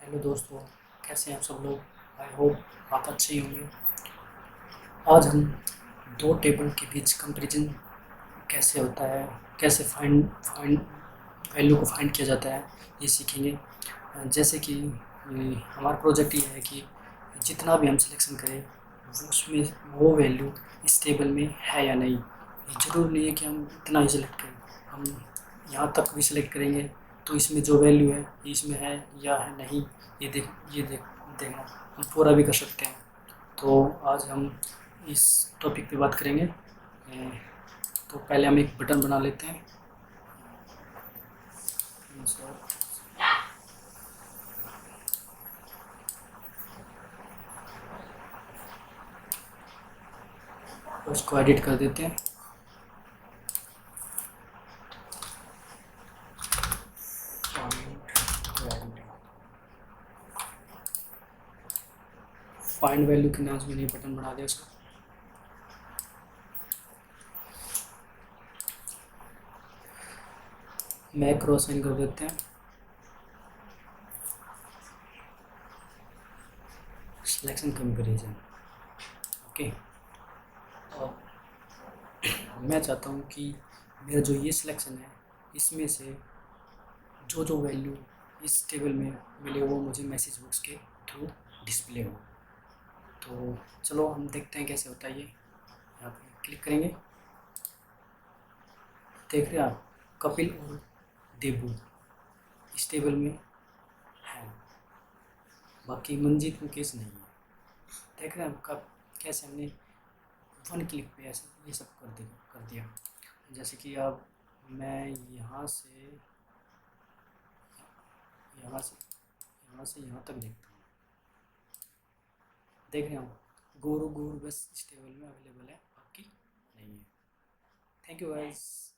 Hello दोस्तों, कैसे हैं आप सब लोग। आई होप आप अच्छे ही होंगे। आज हम दो टेबल के बीच कंपैरिजन कैसे होता है, कैसे फाइंड फाइंड वैल्यू को फाइंड किया जाता है, ये सीखेंगे। जैसे कि हमारा प्रोजेक्ट ये है कि जितना भी हम सिलेक्शन करें उसमें वो वैल्यू इस टेबल में है या नहीं। ये ज़रूर नहीं है कि हम इतना ही सिलेक्ट करें, हम यहाँ तक भी सिलेक्ट करेंगे तो इसमें जो वैल्यू है ये इसमें है या है नहीं, ये देखना हम पूरा भी कर सकते हैं। तो आज हम इस टॉपिक पे बात करेंगे। तो पहले हम एक बटन बना लेते हैं। उसको एडिट कर देते हैं। फाइंड वैल्यू के नाम से मैंने बटन बना दिया उसको। मैक्रो असाइन कर देते हैं। Selection comparison. ओके। और मैं चाहता हूँ कि मेरा जो ये सिलेक्शन है इसमें से जो जो वैल्यू इस टेबल में मिले वो मुझे मैसेज बॉक्स के थ्रू डिस्प्ले हो। तो चलो हम देखते हैं कैसे होता है ये। यहाँ पे क्लिक करेंगे। देख रहे हैं आप, कपिल और देबू इस टेबल में है, बाकी मंजीत मुकेश नहीं है। देख रहे हैं आप कब कैसे हमने वन क्लिक पे ऐसे ये सब कर दिया। जैसे कि अब मैं यहाँ से यहाँ तक देखता हूँ। देख रहे हो गोरू गोरू बस इस टेबल में अवेलेबल है, बाकी नहीं है। Thank you guys.